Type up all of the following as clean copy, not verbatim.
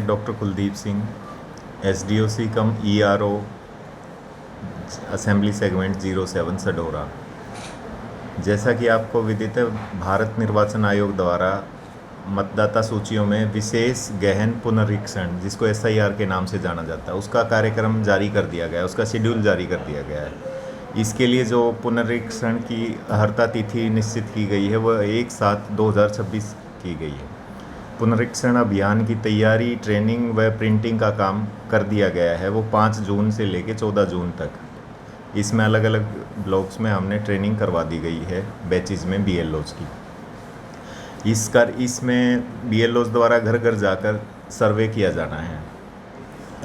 Doctor Kuldeep Singh, एसडीओसी कम ERO assembly segment 07 Sadora. जैसा कि आपको विदित है, भारत निर्वाचन आयोग द्वारा मतदाता सूचियों में विशेष गहन पुनरीक्षण, जिसको एसआईआर के नाम से जाना जाता है, उसका कार्यक्रम जारी कर दिया गया है, उसका शेड्यूल जारी कर दिया गया है। इसके लिए जो पुनरीक्षण की अर्हता तिथि निश्चित की गई है वह 1/7/2026 की गई है। पुनरीक्षण अभियान की तैयारी, ट्रेनिंग व प्रिंटिंग का काम कर दिया गया है, वो 5 जून से लेकर 14 जून तक। इसमें अलग अलग ब्लॉक्स में हमने ट्रेनिंग करवा दी गई है बैचेज़ में बीएलओज़ की। इसमें बीएलओज़ द्वारा घर घर जाकर सर्वे किया जाना है।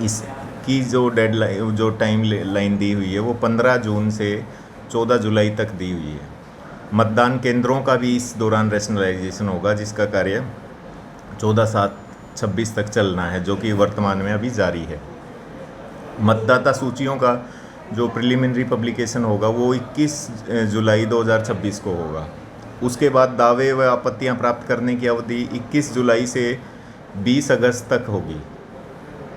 इसकी जो डेडलाइन, जो टाइम लाइन दी हुई है वो 15 जून से 14 जुलाई तक दी हुई है। मतदान केंद्रों का भी इस दौरान रैशनलाइजेशन होगा, जिसका कार्य 14/7/26 तक चलना है, जो कि वर्तमान में अभी जारी है। मतदाता सूचियों का जो प्रिलिमिनरी पब्लिकेशन होगा वो 21 जुलाई 2026 को होगा। उसके बाद दावे व आपत्तियां प्राप्त करने की अवधि 21 जुलाई से 20 अगस्त तक होगी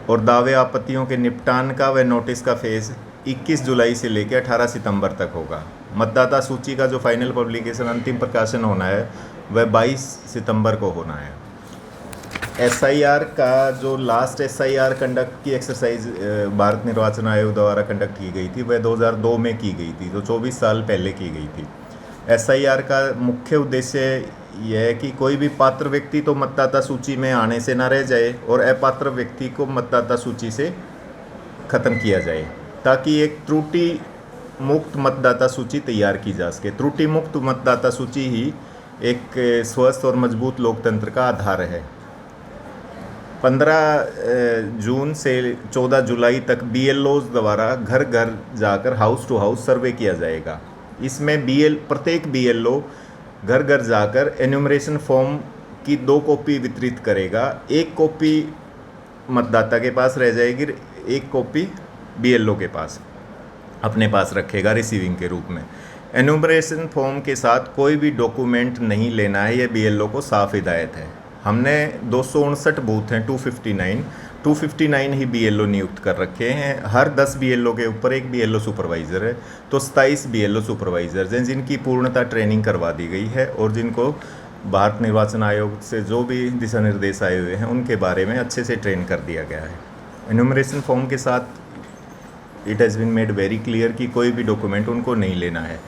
और दावे आपत्तियों के निपटान का व नोटिस का फेज़ 21 जुलाई से लेकर 18 सितंबर तक होगा। मतदाता सूची का जो फाइनल पब्लिकेशन, अंतिम प्रकाशन होना है, वह 22 सितंबर को होना है। एसआईआर का जो लास्ट एसआईआर कंडक्ट की एक्सरसाइज भारत निर्वाचन आयोग द्वारा कंडक्ट की गई थी वह 2002 में की गई थी, जो 24 साल पहले की गई थी। एसआईआर का मुख्य उद्देश्य यह है कि कोई भी पात्र व्यक्ति तो मतदाता सूची में आने से ना रह जाए और अपात्र व्यक्ति को मतदाता सूची से ख़त्म किया जाए, ताकि एक त्रुटि मुक्त मतदाता सूची तैयार की जा सके। त्रुटि मुक्त मतदाता सूची ही एक स्वस्थ और मजबूत लोकतंत्र का आधार है। 15 जून से 14 जुलाई तक बीएलओज़ द्वारा घर घर जाकर हाउस टू हाउस सर्वे किया जाएगा। इसमें प्रत्येक बीएलओ घर घर जाकर एन्यूमरेशन फॉर्म की 2 कॉपी वितरित करेगा। 1 कॉपी मतदाता के पास रह जाएगी, 1 कॉपी बीएलओ के पास अपने पास रखेगा रिसीविंग के रूप में। एन्यूमरेशन फॉर्म के साथ कोई भी डॉक्यूमेंट नहीं लेना है, यह बीएलओ को साफ हिदायत है। हमने 259 बूथ हैं, 259 ही बीएलओ नियुक्त कर रखे हैं। हर 10 बीएलओ के ऊपर एक बीएलओ सुपरवाइज़र है, तो 27 बीएलओ सुपरवाइज़र्स हैं, जिनकी पूर्णतः ट्रेनिंग करवा दी गई है और जिनको भारत निर्वाचन आयोग से जो भी दिशा निर्देश आए हुए हैं उनके बारे में अच्छे से ट्रेन कर दिया गया है। एन्यूमरेशन फॉर्म के साथ it has been made very clear कि कोई भी डॉक्यूमेंट उनको नहीं लेना है।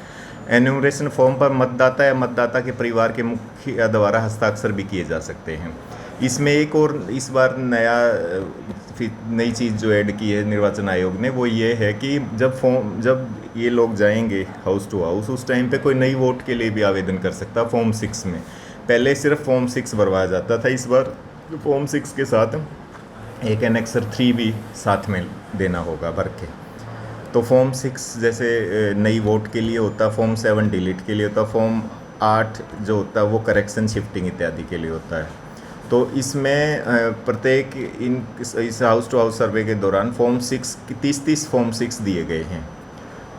एन्यूमरेशन फॉर्म पर मतदाता या मतदाता के परिवार के मुखिया द्वारा हस्ताक्षर भी किए जा सकते हैं। इसमें एक और इस बार नई चीज़ जो ऐड की है निर्वाचन आयोग ने, वो ये है कि जब ये लोग जाएंगे हाउस टू हाउस, उस टाइम पे कोई नई वोट के लिए भी आवेदन कर सकता है फॉर्म 6 में। पहले सिर्फ फॉर्म 6 भरवाया जाता था, इस बार फॉर्म 6 के साथ एक एनेक्सर 3 भी साथ में देना होगा भर के। तो फॉर्म 6 जैसे नई वोट के लिए होता, फॉर्म 7 डिलीट के लिए होता, फॉर्म 8 जो होता है वो करेक्शन, शिफ्टिंग इत्यादि के लिए होता है। तो इसमें प्रत्येक इस हाउस टू हाउस सर्वे के दौरान फॉर्म 6 30 फॉर्म 6 दिए गए हैं।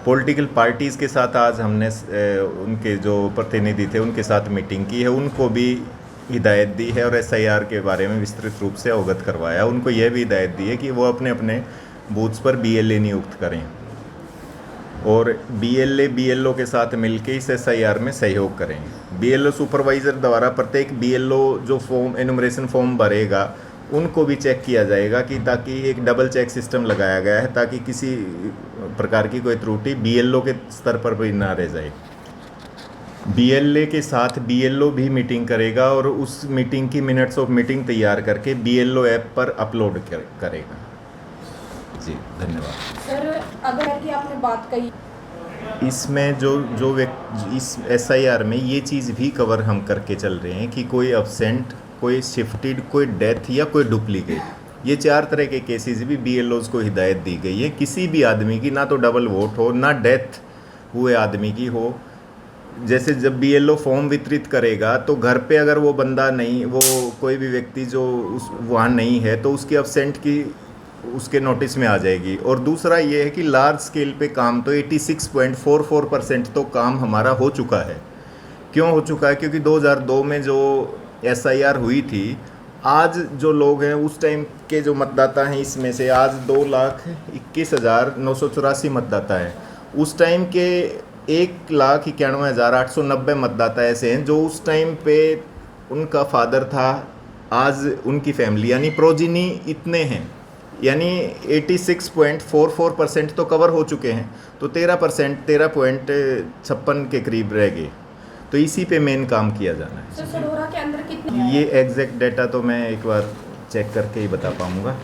पॉलिटिकल पार्टीज़ के साथ आज हमने उनके जो प्रतिनिधि थे उनके साथ मीटिंग की है, उनको भी हिदायत दी है और एसआईआर के बारे में विस्तृत रूप से अवगत करवाया। उनको यह भी हिदायत दी है कि वो अपने अपने बूथ्स पर बीएलए नियुक्त करें और बीएलओ के साथ मिलकर इस एसआईआर में सहयोग करें। बीएलओ सुपरवाइज़र द्वारा प्रत्येक बीएलओ जो फॉर्म एनुमरेशन फॉर्म भरेगा उनको भी चेक किया जाएगा, कि ताकि एक डबल चेक सिस्टम लगाया गया है, ताकि किसी प्रकार की कोई त्रुटि बीएलओ के स्तर पर भी ना रह जाए। बीएलए के साथ बीएलओ भी मीटिंग करेगा और उस मीटिंग की मिनट्स ऑफ मीटिंग तैयार करके बीएलओ ऐप पर अपलोड करेगा। जी धन्यवाद। सर, अगर की आपने बात कही, इसमें जो व्यक्ति इस एसआईआर में ये चीज़ भी कवर हम करके चल रहे हैं कि कोई अब्सेंट, कोई शिफ्टेड, कोई डेथ या कोई डुप्लीकेट, ये 4 तरह के केसेस भी बीएलओज़ को हिदायत दी गई है। किसी भी आदमी की ना तो डबल वोट हो, ना डेथ हुए आदमी की हो। जैसे जब बीएलओ फॉर्म वितरित करेगा तो घर पे अगर वो बंदा नहीं, वो कोई भी व्यक्ति जो वहाँ नहीं है, तो उसकी अब्सेंट की उसके नोटिस में आ जाएगी। और दूसरा ये है कि लार्ज स्केल पे काम तो 86.44% तो काम हमारा हो चुका है। क्यों हो चुका है? क्योंकि 2002 में जो एसआईआर हुई थी, आज जो लोग हैं उस टाइम के जो मतदाता हैं इसमें से आज 2,21,984 मतदाता हैं। उस टाइम के 1,91,890 मतदाता ऐसे हैं जो उस टाइम पे उनका फादर था, आज उनकी फैमिली यानी प्रोजिनी इतने हैं, यानी 86.44% तो कवर हो चुके हैं, तो 13.56 के करीब रह गए। तो इसी पे मेन काम किया जाना है। सर सडोरा के अंदर कितने ये एग्जैक्ट डाटा तो मैं एक बार चेक करके ही बता पाऊँगा।